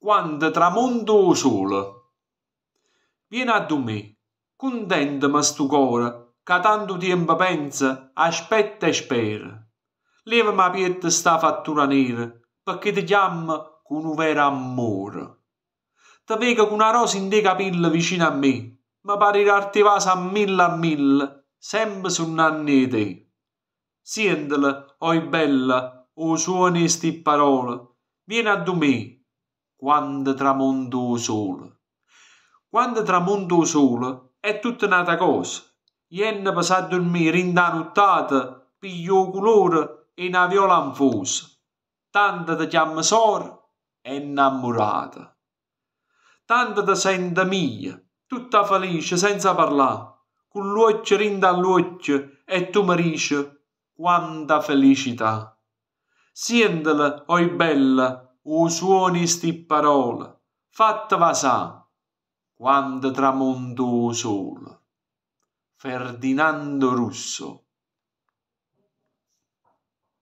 quando tramonta o sole. Vieni a me, contenta ma stu core, ca tanto tempo pensa, aspetta e spera. Levami a pied sta fattura nera, perché ti chiama con un vero amore. Ti vega con una rosa in dei capelli vicino a me, mi pare che vas a mille, sempre sonnanni di te. Sentili, oi bella, o suoni sti parole, vieni a me, quando tramonta o sole. Quando tramonta o sole è tutta un'altra cosa. Jenna per sa dormire in da nottata, piglio colore e una viola anfosa. Tanto ti chiama sora e innamorata. Tanto ti sente mia, tutta felice senza parlare, con l'occhio rinda all'occhio e tu mi dici quanta felicità. Sentile, oi bella, o suoni sti parole, fatta vasà, quando tramonta o sole. Ferdinando Russo.